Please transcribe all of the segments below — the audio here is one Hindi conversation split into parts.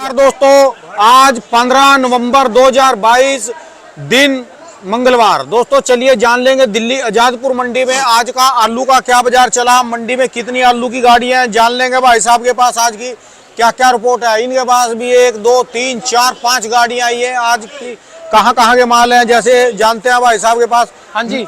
दोस्तों आज 15 नवंबर 2022 दिन मंगलवार। दोस्तों चलिए जान लेंगे दिल्ली आजादपुर मंडी में आज का आलू का क्या बाजार चला, मंडी में कितनी आलू की गाड़ियां हैं, जान लेंगे भाई साहब के पास आज की क्या क्या रिपोर्ट है। इनके पास भी 1 2 3 4 5 गाड़ियां आई है आज की। कहाँ के माल हैं जैसे जानते हैं भाई साहब के पास। हाँ जी,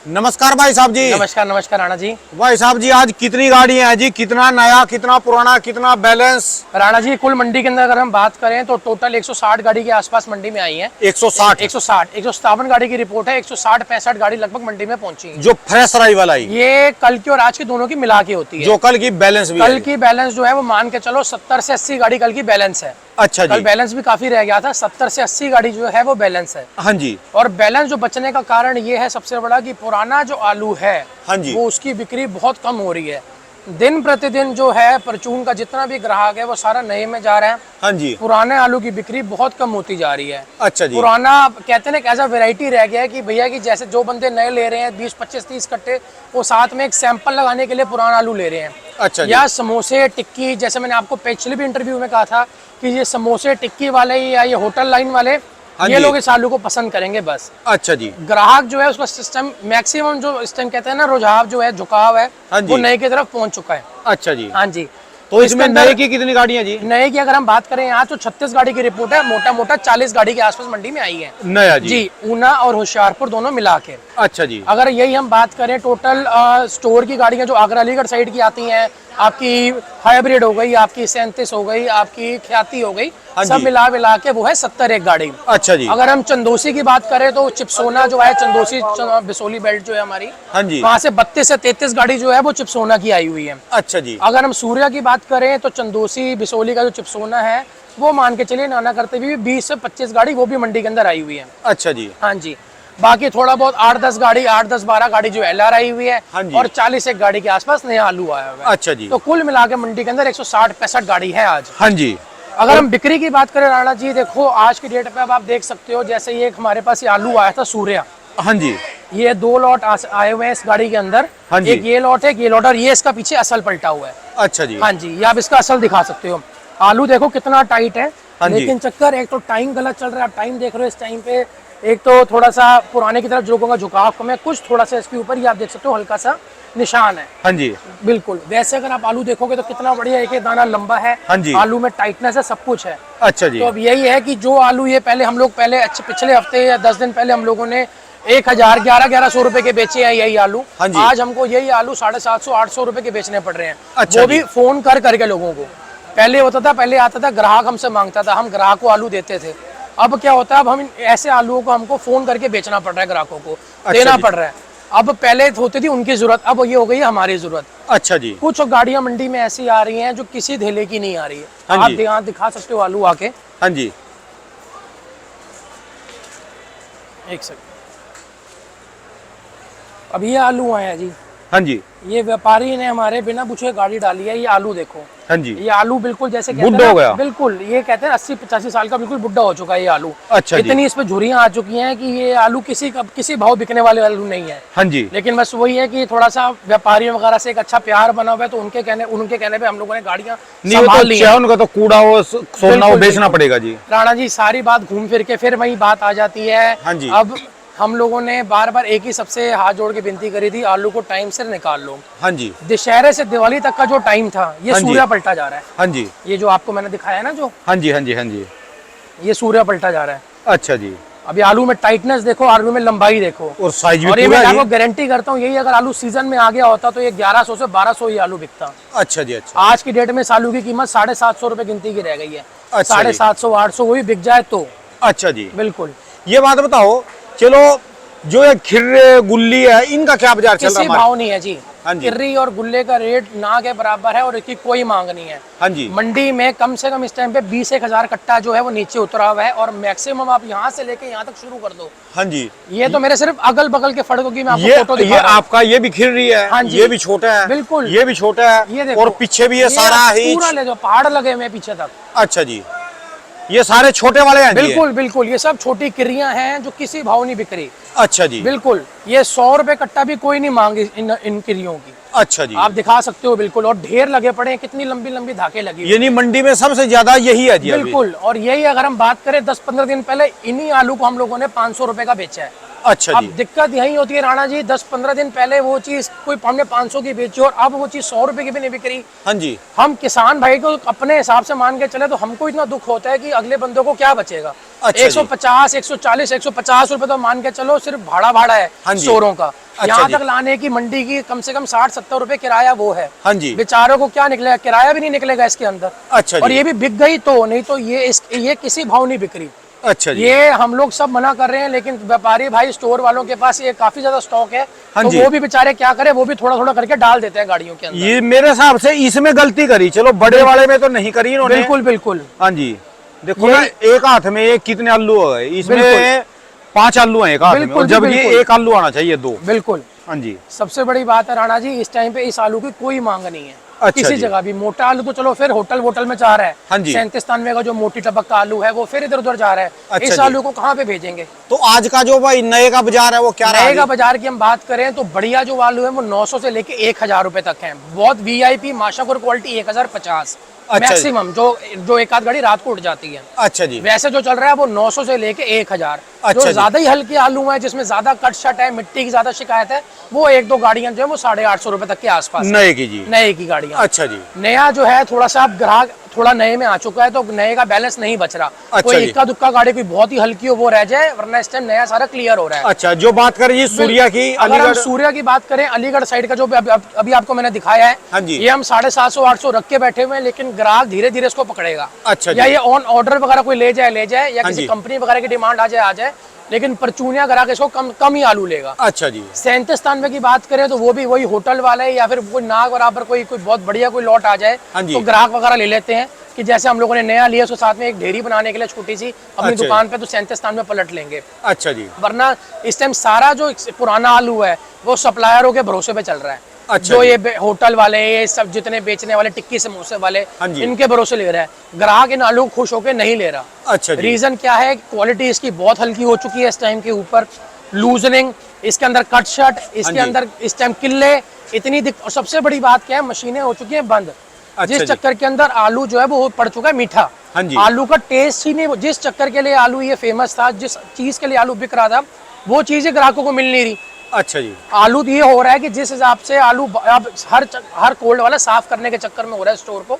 नमस्कार भाई साहब जी। नमस्कार राणा जी। भाई साहब जी आज कितनी गाड़ियां हैं जी, कितना नया कितना पुराना कितना बैलेंस। राणा जी कुल मंडी के अंदर अगर हम बात करें तो टोटल 160 गाड़ी के आसपास मंडी में आई है। 157 गाड़ी की रिपोर्ट है। 160-65 गाड़ी लगभग मंडी में पहुंची है। जो फ्रेश अराइवल आई ये कल की और आज की दोनों की मिला के होती है। जो कल की बैलेंस भी कल की बैलेंस जो है वो मान के चलो 70 से 80 गाड़ी कल की बैलेंस है। अच्छा जी। कल बैलेंस भी काफी रह गया था, 70 से 80 गाड़ी जो है वो बैलेंस है। हाँ जी। और बैलेंस जो बचने का कारण ये है सबसे बड़ा कि पुराना जो आलू है हाँ जी, वो उसकी बिक्री बहुत कम हो रही है। दिन प्रतिदिन जो है परचून का जितना भी ग्राहक है वो सारा नए में जा रहा है। हाँ जी। पुराने आलू की बिक्री बहुत कम होती जा रही है। अच्छा जी। पुराना कहते हैं ना एज अ वेराइटी रह गया है कि भैया कि जैसे जो बंदे नए ले रहे हैं 20 25 30 कट्टे, वो साथ में एक सैंपल लगाने के लिए पुराना आलू ले रहे हैं। अच्छा जी। या समोसे टिक्की, जैसे मैंने आपको पिछले भी इंटरव्यू में कहा था कि ये समोसे टिक्की वाले या ये होटल लाइन वाले ये लोग इस आलू को पसंद करेंगे बस। अच्छा जी। ग्राहक जो है उसका सिस्टम मैक्सिमम जो इस टाइम कहते हैं ना रुझाव जो है झुकाव है वो नए की तरफ पहुंच चुका है। अच्छा जी। हाँ जी। तो इसमें नए की कितनी गाड़ियां जी? नए की अगर हम बात करें यहाँ तो 36 गाड़ी की रिपोर्ट है। मोटा 40 गाड़ी के आसपास मंडी में आई है नया जी। ऊना और होशियारपुर दोनों मिला के। अच्छा जी। अगर यही हम बात करें टोटल स्टोर की गाड़ियां जो आगरा अलीगढ़ साइड की आती हैं, आपकी हाइब्रिड हो गई, आपकी 37 हो गई, आपकी ख्याति हो गई, सब मिला के वो है 70 एक गाड़ी। अच्छा जी। अगर हम चंदोसी की बात करें तो चिपसोना जो है चंदोसी बिसोली बेल्ट जो है हमारी, हाँ जी, वहाँ से 32 से 33 गाड़ी जो है वो चिपसोना की आई हुई है। अच्छा जी। अगर हम सूर्या की बात करें तो चंदोसी बिसोली का जो चिपसोना है वो मान के चलिए नाना करते भी 20 से 25 गाड़ी वो भी मंडी के अंदर आई हुई है। अच्छा जी। हाँ जी। बाकी थोड़ा बहुत 8-10 गाड़ी 8-10-12 गाड़ी जो LR आई हुई है। हाँ जी। और 40 एक गाड़ी के आसपास नया आलू आया हुआ है। अच्छा जी। तो कुल मिला के मंडी के अंदर 160-65 गाड़ी है आज। हाँ जी। अगर हम बिक्री की बात करें राणा जी, देखो आज की डेट पे अब आप देख सकते हो जैसे ये हमारे पास ये आलू आया था सूर्या। हाँ जी। ये 2 लॉट आए हुए हैं इस गाड़ी के अंदर। हाँ जी। एक ये लॉट है, एक ये लॉट, और ये इसका पीछे असल पलटा हुआ है। अच्छा जी। हाँ जी, ये आप इसका असल दिखा सकते हो। आलू देखो कितना टाइट है। हाँ जी। लेकिन चक्कर एक तो टाइम गलत चल रहा है। आप टाइम देख रहे हो इस टाइम पे, एक तो थोड़ा सा पुराने की तरफ लोगों का झुकाव कम है, कुछ थोड़ा सा इसके ऊपर ही आप देख सकते हो हल्का सा निशान है। हाँ जी। बिल्कुल। वैसे अगर आप आलू देखोगे तो कितना बढ़िया एक दाना लंबा है। हाँ जी। आलू में टाइटनेस है, सब कुछ है। अच्छा जी। तो अब यही है कि जो आलू ये पहले हम लोग अच्छे पिछले हफ्ते या 10 दिन पहले हम लोगों ने 1100 रुपए के बेचे हैं यही आलू। हाँ जी। आज हमको यही आलू 750-800 रुपए के बेचने पड़ रहे हैं। अच्छा वो भी फोन करके लोगों को। पहले होता था, पहले आता था ग्राहक हमसे मांगता था, हम ग्राहक को आलू देते थे। अब क्या होता है, अब हम ऐसे आलूओं को हमको फोन करके बेचना पड़ रहा है, ग्राहकों को देना पड़ रहा है। अब पहले होती थी उनकी जरूरत, अब ये हो गई हमारी जरूरत। अच्छा जी। कुछ गाड़ियां मंडी में ऐसी आ रही हैं जो किसी धेले की नहीं आ रही है। हाँ आप जी। यहाँ दिखा सकते हो आलू आके। हाँ जी। एक सेकंड। अब ये आलू आए हैं जी। हाँ जी। ये व्यापारी ने हमारे बिना पूछे गाड़ी डाली है। ये आलू देखो। हाँ जी। ये आलू बिल्कुल जैसे कहते बुड्ढा हैं हो गया। बिल्कुल, ये कहते हैं 80-85 साल का बिल्कुल बुड्ढा हो चुका है ये आलू। अच्छा जी। इतनी इस पे झुर्रियां आ चुकी हैं कि ये आलू किसी भाव बिकने वाले आलू नहीं है। हाँ जी। लेकिन बस वही है कि थोड़ा सा व्यापारियों वगैरह से एक अच्छा प्यार बना हुआ है, तो उनके कहने पे हम लोगों ने गाड़ियां संभाल ली हैं। उनका तो कूड़ा हो सोना हो बेचना पड़ेगा जी। राणा जी सारी बात घूम फिर के फिर वही बात आ जाती है। हाँ जी। अब हम लोगों ने बार एक ही सबसे हाथ जोड़ के विनती करी थी, आलू को टाइम से निकाल लो। हाँ जी। दशहरे से दिवाली तक का जो टाइम था ये सूर्या पलटा जा रहा है। हाँ जी। ये जो आपको मैंने दिखाया ना, जो हाँ जी। हाँ जी। हाँ जी। ये सूर्या पलटा जा रहा है। अच्छा जी। अभी आलू में टाइटनेस देखो, आलू में लंबाई देखो, और साइज और भी ये मैं पूरा आपको गारंटी करता हूँ यही अगर आलू सीजन में आ गया होता तो ये 1100 से 1200 ये आलू बिकता। अच्छा जी। अच्छा। आज की डेट में इस आलू की कीमत 750 रुपए गिनती की रह गई है। अच्छा 750-800 वो भी बिक जाए तो। अच्छा जी। बिल्कुल। ये बात बताओ, चलो जो ये खिर्रे गुल्ली है इनका क्या बाजार चल रहा है? किसी भाव नहीं है जी। हाँ जी। किर्री और गुल्ले का रेट ना के बराबर है और इसकी कोई मांग नहीं है। हाँ जी। मंडी में कम से कम इस टाइम पे 20-1 हजार कट्टा जो है वो नीचे उतरा हुआ है, और मैक्सिमम आप यहाँ से लेके यहाँ तक शुरू कर दो। हाँ जी। ये तो मेरे सिर्फ अगल बगल के फड़कों की मैं आपको फोटो दिखा ये रहा हूं। आपका ये भी खिर्री है। हाँ जी। ये भी छोटा है। बिल्कुल। ये भी छोटा है। ये देखो, और पीछे भी ये सारा ही पूरा ले जाओ, पहाड़ लगे हुए हैं पीछे तक। अच्छा जी। ये सारे छोटे वाले हैं जी? बिल्कुल बिल्कुल, ये सब छोटी किरियां हैं जो किसी भाव नहीं बिक रही। अच्छा जी। बिल्कुल, ये 100 रुपए कट्टा भी कोई नहीं मांगे इन किरियों की। अच्छा जी। आप दिखा सकते हो बिल्कुल, और ढेर लगे पड़े हैं, कितनी लंबी लंबी धाके लगी हुई। यानी मंडी में सबसे ज्यादा यही है जी अभी? बिल्कुल, और यही अगर हम बात करें 10-15 दिन पहले इन्हीं आलू को हम लोगों ने 500 रुपए का बेचा है। अच्छा अब जी। दिक्कत यही होती है राणा जी, 10-15 दिन पहले वो चीज कोई हमने 500 की बेची और अब वो चीज 100 रुपए की भी नहीं बिक रही। हाँ जी। हम किसान भाई को अपने हिसाब से मान के चले तो हमको इतना दुख होता है कि अगले बंदों को क्या बचेगा। अच्छा जी। 150, 140, 150 रुपए तो मान के चलो सिर्फ भाड़ा है हाँ जी। स्टोरों का। अच्छा यहाँ जी। तक लाने की मंडी की कम से कम 60-70 रुपए किराया वो है। हाँ जी। बेचारों को क्या निकलेगा, किराया भी नहीं निकलेगा इसके अंदर। अच्छा और जी। ये भी बिक गई तो, नहीं तो ये किसी भाव नहीं बिक रही। अच्छा जी। ये हम लोग सब मना कर रहे हैं, लेकिन व्यापारी भाई स्टोर वालों के पास ये काफी ज्यादा स्टॉक है। हाँ तो जी। वो भी बेचारे क्या करें, वो भी थोड़ा थोड़ा करके डाल देते हैं गाड़ियों के अंदर। ये मेरे हिसाब से इसमें गलती करी, चलो बड़े वाले में तो नहीं करी इन्होंने। बिल्कुल बिल्कुल। हाँ जी। देखो ना, एक हाथ में ये कितने आलू है, इसमें बिल्कुल। 5 आलू हैं एक हाथ में, बिल्कुल और जी, जब ये बिल्कुल। एक आलू आना चाहिए 2। बिल्कुल, हाँ जी। सबसे बड़ी बात है राणा जी, इस टाइम पे इस आलू की कोई मांग नहीं है। अच्छा किसी जी। जगह भी मोटा आलू तो चलो फिर होटल में जा रहा है। हाँ जी। 37-93 का जो मोटी टबक का आलू है वो फिर इधर उधर जा रहा है। अच्छा इस जी। आलू को कहाँ पे भेजेंगे? तो आज का जो भाई नए का बाजार है वो क्या रहा नए का है? बाजार की हम बात करें तो बढ़िया जो आलू है वो 900 से लेके 1000 रुपए तक है। बहुत वीआईपी माशाकुर क्वालिटी 1050 अच्छा जी। मैक्सिमम, जो एक आध गाड़ी रात को उठ जाती है। अच्छा जी। वैसे जो चल रहा है वो 900 से लेके 1000। अच्छा जो जी। ज्यादा ही हल्के आलू है, जिसमें ज्यादा कट शट है, मिट्टी की ज्यादा शिकायत है, वो 1-2 गाड़ियां जो है वो 850 रुपए तक के आसपास है। नए की जी? नए की गाड़ियां। अच्छा जी। नया जो है थोड़ा सा अब ग्राहक थोड़ा नए में आ चुका है, तो नए का बैलेंस नहीं बच रहा। अच्छा कोई जी। इक्का दुक्का गाड़ी कोई बहुत ही हल्की हो वो रह जाए, वरना इस टाइम नया सारा क्लियर हो रहा है। अच्छा, जो बात करें जी सूर्या की, अगर हम अलीगढ़। सूर्या की बात करें, अलीगढ़ साइड का जो अभी आपको मैंने दिखाया है, हाँ जी। ये हम 750-800 रख के बैठे हुए हैं, लेकिन ग्राहक धीरे धीरे इसको पकड़ेगा। अच्छा या जी। ये ऑन ऑर्डर वगैरह कोई ले जाए या हाँ किसी जी। कंपनी वगैरह की डिमांड आ जाए, लेकिन परचूनिया ग्राहक इसको कम ही आलू लेगा। अच्छा जी। 37-93 की बात करें तो वो भी वही होटल वाले या फिर कोई नाग बराबर कोई बहुत बढ़िया कोई लॉट आ जाए हाँ जी। तो ग्राहक वगैरह ले लेते हैं। कि जैसे हम लोगों ने नया लिया, उसके साथ में एक ढेरी बनाने के लिए छोटी सी अपनी अच्छा दुकान पे, तो 37-93 पलट लेंगे। अच्छा जी। वरना इस टाइम सारा जो पुराना आलू है वो सप्लायरों के भरोसे पे चल रहा है। अच्छा जो जी। ये होटल वाले, ये सब जितने बेचने वाले, टिक्की समोसे वाले, हाँ जी। इनके भरोसे ले रहा है। ग्राहक इन आलू को खुश होकर नहीं ले रहा। अच्छा जी। रीजन क्या है? क्वालिटी इसकी बहुत हल्की हो चुकी है इस टाइम के ऊपर, लूजनिंग, इसके अंदर कट शट, इसके जी। अंदर इस टाइम किले इतनी और सबसे बड़ी बात क्या है, मशीनें हो चुकी हैं बंद। अच्छा जिस जी। चक्कर के अंदर आलू जो है वो पड़ चुका है मीठा। हाँ जी। आलू का टेस्ट ही नहीं, जिस चक्कर के लिए आलू ये फेमस था, जिस चीज के लिए आलू बिक रहा था, वो चीज ग्राहकों को मिल नहीं रही। अच्छा जी। आलू ये हो रहा है कि जिस हिसाब से आलू अब हर कोल्ड वाला साफ करने के चक्कर में हो रहा है स्टोर को,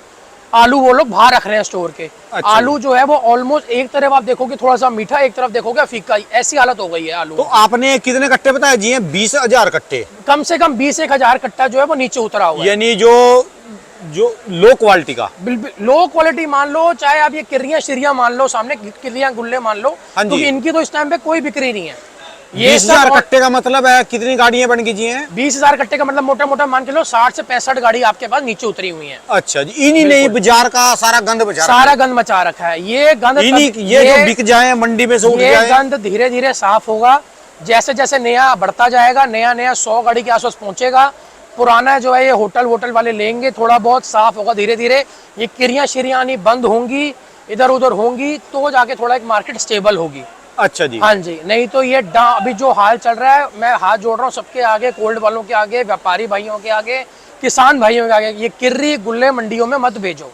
आलू वो लोग बाहर रख रहे हैं स्टोर के। अच्छा आलू जो है वो ऑलमोस्ट एक तरफ आप देखोगे थोड़ा सा मीठा, एक तरफ देखोगे फीका, ऐसी हालत हो गई है आलू। तो आपने कितने कट्टे बताए जी? 20,000 कट्टे? कम से कम 20-1000 कट्टा जो है वो नीचे उतरा हुआ है। यानी जो लो क्वालिटी का। बिल्कुल लो क्वालिटी मान लो, चाहे आप ये किरियां शिरियां मान लो, सामने किरियां गुल्ले मान लो, हाँ जी। क्योंकि इनकी तो इस टाइम पे कोई बिक्री नहीं है। ये 20,000 कट्टे का मतलब है कितनी गाड़ियां बन गई जी हैं? 20,000 कट्टे का मतलब मोटा मोटा मान के लो 60 से 65 गाड़ी आपके पास नीचे उतरी हुई है। अच्छा जी। इन्हीं नहीं बाजार का सारा गंद बचा रखा है। सारा गंद मचा रखा है। ये गंद ये जो बिक जाए मंडी में से उठ ये जाए। गंद धीरे धीरे साफ होगा। जैसे जैसे नया बढ़ता जाएगा, नया 100 गाड़ी के आसपास पहुंचेगा, पुराना जो है ये होटल वाले लेंगे, थोड़ा बहुत साफ होगा धीरे धीरे। ये किरियां शिरियां आनी बंद होंगी, इधर उधर होंगी, तो जाके थोड़ा एक मार्केट स्टेबल होगी। अच्छा जी। हाँ जी, नहीं तो ये अभी जो हाल चल रहा है, मैं हाथ जोड़ रहा हूँ सबके आगे, कोल्ड वालों के आगे, व्यापारी भाइयों के आगे, किसान भाइयों के आगे, ये किर्री गुल्ले मंडियों में मत भेजो,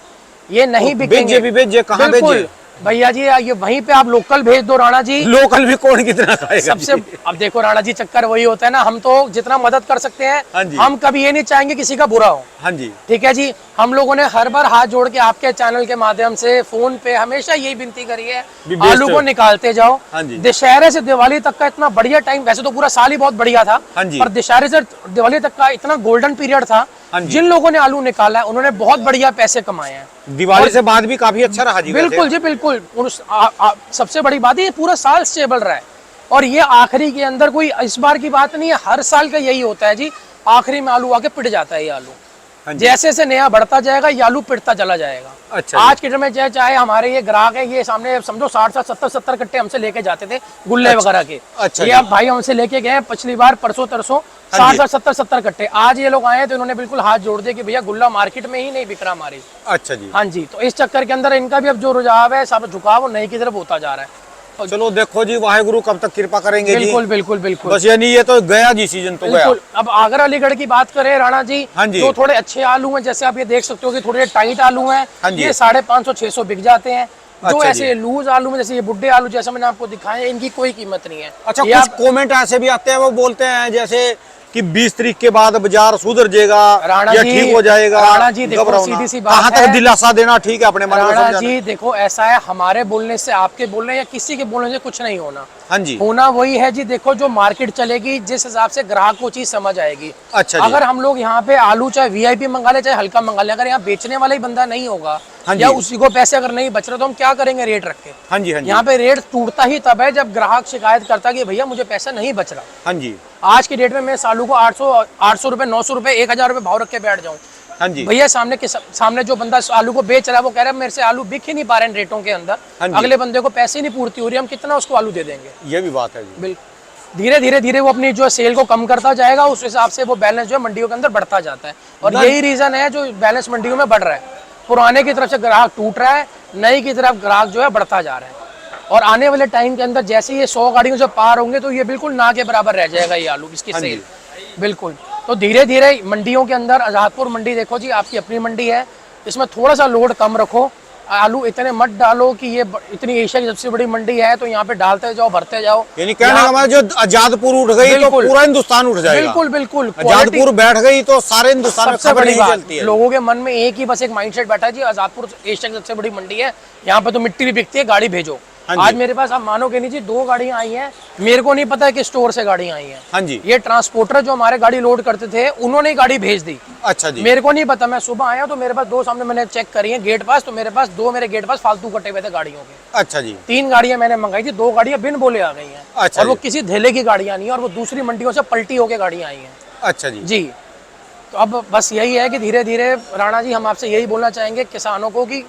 ये नहीं बिकेंगे। भेजे कहाँ बिल्कुल भेजे? भैया जी, ये वहीं पे आप लोकल भेज दो राणा जी। लोकल भी कौन कितना खाएगा सबसे जी? अब देखो राणा जी, चक्कर वही होता है ना, हम तो जितना मदद कर सकते हाँ हैं, जी। हम कभी ये नहीं चाहेंगे किसी का बुरा हो। हाँ जी। ठीक है जी, हम लोगों ने हर बार हाथ जोड़ के आपके चैनल के माध्यम से, फोन पे हमेशा यही विनती करी है, आलू को निकालते जाओ। हाँ जी। दशहरे से दिवाली तक का इतना बढ़िया टाइम, वैसे तो पूरा साल ही बहुत बढ़िया था, हाँ जी। पर दशहरे से दिवाली तक का इतना गोल्डन पीरियड था। हाँ जी। जिन लोगों ने आलू निकाला है उन्होंने बहुत बढ़िया पैसे कमाए हैं। दिवाली से बाद भी काफी अच्छा रहा जी। बिल्कुल जी बिल्कुल। सबसे बड़ी बात है ये पूरा साल स्टेबल रहा है, और ये आखिरी के अंदर कोई इस बार की बात नहीं है, हर साल का यही होता है जी, आखिरी में आलू आके पिट जाता है ये आलू। हाँ जी। जैसे जैसे नया बढ़ता जाएगा ये आलू पिटता चला जाएगा। अच्छा आज के डेट में चाहे हमारे ये ग्राहक है, ये सामने समझो 60-70 कट्टे हमसे लेके जाते थे गुल्ले वगैरह के। अच्छा ये जी। अब भाई हमसे लेके गए पिछली बार परसों तरसों हाँ जी। 60-70 कट्टे। आज ये लोग आए तो इन्होंने बिल्कुल हाथ जोड़ दिए कि भैया गुल्ला मार्केट में ही नहीं बिक रहा हमारी। अच्छा जी। हाँ जी, तो इस चक्कर के अंदर इनका भी अब जो रुझाव है, सब झुकाव वो नई की तरफ होता जा रहा है। चलो देखो जी, वाहेगुरु कब तक कृपा करेंगे जी। बिल्कुल बिल्कुल बिल्कुल बस यानी ये तो गया जी, सीजन तो गया। बिल्कुल। अब आगरा अलीगढ़ की बात करें राणा जी, हाँ जी। जो थोड़े अच्छे आलू हैं, जैसे आप ये देख सकते हो कि थोड़े टाइट आलू हैं, हाँ जी। ये 550-600 बिक जाते हैं। जो अच्छा ऐसे जी। लूज आलू में, जैसे ये बुड्ढे आलू जैसे मैंने आपको दिखाए, इनकी कोई कीमत नहीं है। अच्छा, ये कुछ आप कमेंट ऐसे भी आते हैं, वो बोलते हैं जैसे कि 20 तारीख के बाद बाजार सुधर जाएगा राणा या जी, ठीक हो जाएगा। राणा जी देखो, घबराओ ना। सीधी सी बात कहाँ तक है। दिलासा देना ठीक है अपने मन को राणा समझाना। जी देखो, ऐसा है, हमारे बोलने से, आपके बोलने या किसी के बोलने से कुछ नहीं होना। हाँ जी। होना वही है जी, देखो जो मार्केट चलेगी, जिस हिसाब से ग्राहक को चीज समझ आएगी। अच्छा जी। अगर हम लोग यहाँ पे आलू चाहे वीआईपी मंगा ले, चाहे हल्का मंगा ले, अगर यहाँ बेचने वाला ही बंदा नहीं होगा, हाँ जी। या उसी को पैसे अगर नहीं बच रहे, तो हम क्या करेंगे रेट रख के? हाँ जी। हाँ जी। यहाँ पे रेट टूटता ही तब है जब ग्राहक शिकायत करता है कि भैया मुझे पैसा नहीं बच रहा। हाँ जी। आज की डेट में मैं इस आलू को 800 रुपए, 900 रुपए, 1000 रुपए भाव रख के बैठ जाऊं, हाँ जी। भैया सामने जो बंदा इस आलू को बेच रहा है वो कह रहा है मेरे से आलू बिक ही नहीं पा रहे इन रेटों के अंदर, हाँ जी। अगले बंदे को पैसे नहीं पूर्ति हो रही, हम कितना उसको आलू दे देंगे? ये भी बात है जी। बिल्कुल। धीरे वो अपनी जो सेल को कम करता जाएगा, उस हिसाब से वो बैलेंस जो है मंडियों के अंदर बढ़ता जाता है। और यही रीजन है जो बैलेंस मंडियों में बढ़ रहा है। पुराने की तरफ से ग्राहक टूट रहा है, नई की तरफ ग्राहक जो है बढ़ता जा रहा है। और आने वाले टाइम के अंदर जैसे ये 100 गाड़ियों से पार होंगे तो ये बिल्कुल ना के बराबर रह जाएगा ये आलू, इसकी हाँ जी। सेल। बिल्कुल। तो धीरे धीरे मंडियों के अंदर, आजादपुर मंडी देखो जी, आपकी अपनी मंडी है, इसमें थोड़ा सा लोड कम रखो, आलू इतने मत डालो कि ये इतनी एशिया की सबसे बड़ी मंडी है तो यहाँ पे डालते जाओ, भरते जाओ। यानी कहने का मतलब जो आजादपुर उठ गई तो बिल्कुल। पूरा हिंदुस्तान उठ जाएगा। बिल्कुल बिल्कुल। आजादपुर बैठ गई तो सारे हिंदुस्तान में सबसे खबर बड़ी नहीं बात, चलती है। लोगों के मन में एक ही बस एक माइंडसेट बैठा है जी, आजादपुर एशिया की सबसे बड़ी मंडी है, यहाँ पे तो मिट्टी भी बिकती है, गाड़ी भेजो। हाँ जी। आज मेरे पास, आप मानोगे नहीं जी, 2 गाड़ियां आई हैं, मेरे को नहीं पता है कि स्टोर से गाड़ियां आई हैं। हाँ जी। ये ट्रांसपोर्टर जो हमारे गाड़ी लोड करते थे, उन्होंने गाड़ी भेज दी। अच्छा जी। मेरे को नहीं पता, मैं सुबह आया तो मेरे पास 2 सामने मैंने चेक करी है गेट पास, तो मेरे पास 2 मेरे गेट पास फालतू कटे हुए थे गाड़ियों के। अच्छा जी। 3 गाड़ियां मैंने मंगाई थी, 2 गाड़ियां बिन बोले आ गई हैं। अच्छा और वो जी। किसी धेले की गाड़ियां नहीं है, और वो दूसरी मंडियों से पलटी होकर गाड़ियां आई हैं अच्छा जी। जी। तो अब बस यही है कि धीरे धीरे राणा जी, हम आपसे यही बोलना चाहेंगे किसानों को कि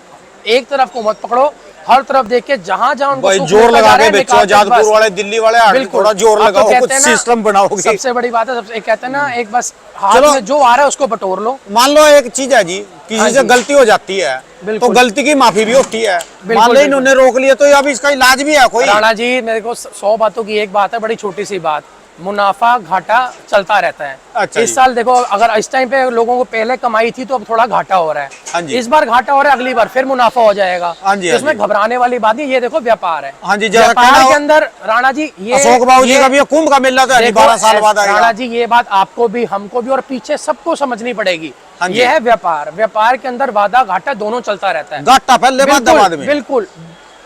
एक तरफ को मत पकड़ो, हर तरफ देख के जहां उनको भाई सुख जोर मिलता जा लगा रहा के है, बेचो, निकाल के आजादपुर बस। वाले, दिल्ली वाले बिल्कुल। थोड़ा जोर अब तो लगाओ, कहते कुछ हैं ना, सिस्टम बनाओगे। सबसे बड़ी बात है, सबसे एक कहते हैं ना, एक बस हाथ चलो। में जो आ रहा है उसको बटोर लो। मान लो एक चीज है जी, किसी हाँ से जी। गलती हो जाती है तो बिल्कुल। गलती की माफी भी होती है। मान लो बिल्कुल। इन्होंने रोक लिया तो अब इसका इलाज भी है कोई? राणा जी, मेरे को 100 बातों की एक बात है, बड़ी छोटी सी बात, मुनाफा घाटा चलता रहता है। अच्छा इस जी। साल देखो, अगर इस टाइम पे लोगों को पहले कमाई थी तो अब थोड़ा घाटा हो रहा हाँ है, जी। इस बार घाटा हो रहा है, अगली बार फिर मुनाफा हो जाएगा। हाँ जी, तो हाँ इसमें जी। घबराने वाली बात नहीं, ये देखो व्यापार है। हाँ जी, जैसा व्यापार कहना के हो- अंदर राणा जी, ये अशोक बाबू जी ये- का भी कुंभ का मेला तो है, देखो, 12 साल बाद राणा आएगा। जी, ये बात आपको भी, हमको भी और पीछे सबको समझनी पड़ेगी। हाँ जी। ये है व्यापार। व्यापार के अंदर वादा घाटा दोनों चलता रहता है। घाटा पहले बाद में। बिल्कुल।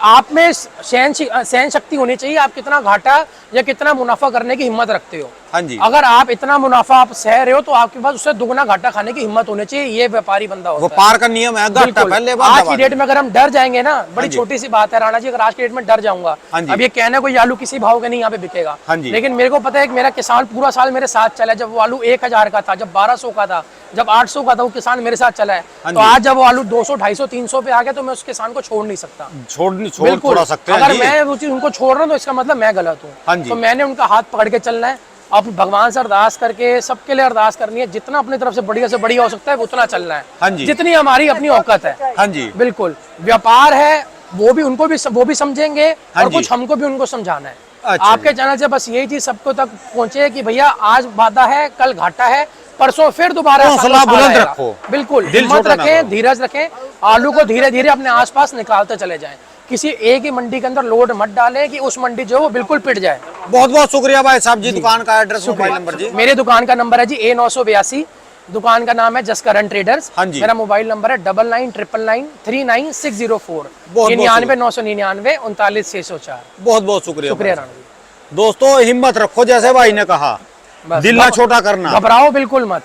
आप में सहन शक्ति होनी चाहिए, आप कितना घाटा या कितना मुनाफा करने की हिम्मत रखते हो। हाँ जी। अगर आप इतना मुनाफा आप सह रहे हो तो आपके पास उससे दुगना घाटा खाने की हिम्मत होनी चाहिए। ये व्यापारी बंदा होता है। व्यापार का नियम है, घाटा बिल्कुल। पहले आज की डेट में अगर हम डर जाएंगे ना, बड़ी जी। छोटी सी बात है राणा जी, अगर आज की डेट में डर जाऊंगा, हाँ जी। अब ये कहना कोई आलू किसी भाव के नहीं यहाँ पे बिकेगा, हाँ जी। लेकिन मेरे को पता है कि मेरा किसान पूरा साल मेरे साथ चला है। जब वो आलू 1000 का था, जब 1200 का था, जब 800 का था, वो किसान मेरे साथ चला है। हाँ तो जी। आज जब वो आलू 200, 250, 300 पे आ गया तो मैं उस किसान को छोड़ नहीं सकता। छोड़ बिल्कुल। थोड़ा सकते हैं अगर जी। मैं वो चीज उनको छोड़ रहा हूँ तो इसका मतलब मैं गलत हूँ। हाँ जी। तो मैंने उनका हाथ पकड़ के चलना है, अब भगवान से अरदास करके सबके लिए अरदास करनी है, जितना अपनी तरफ से बढ़िया हो सकता है उतना चलना है। हाँ जी। जितनी हमारी अपनी औकात है। हाँ जी। बिल्कुल। व्यापार है, वो भी उनको भी वो भी समझेंगे, हाँ और जी। कुछ हमको भी उनको समझाना है। अच्छा आपके जी। चैनल से बस यही चीज सबको तक पहुंचे कि भैया आज वादा है, कल घाटा है, परसों फिर दोबारा हौसला सालों साल बुलंद आएगा। रखो। बिल्कुल। दिल हिम्मत छोटा ना रखें, करो। धीरज रखें, आलू को धीरे धीरे अपने आसपास निकालते चले जाएं। किसी एक ही मंडी के अंदर लोड मत डालें कि उस मंडी जो है वो बिल्कुल पिट जाए। बहुत बहुत शुक्रिया भाई साहब जी। दुकान का एड्रेस, मोबाइल नंबर जी। मेरे दुकान का नंबर है जी A982, दुकान का नाम है जस करंट ट्रेडर्स। हाँ जी। मेरा मोबाइल नंबर है 9999939604, बहुत 999999 39 बहुत बहुत शुक्रिया। शुक्रिया राणा जी। दोस्तों हिम्मत रखो, जैसे भाई ने कहा, बस दिल ना छोटा करना। घबराओ बिल्कुल मत।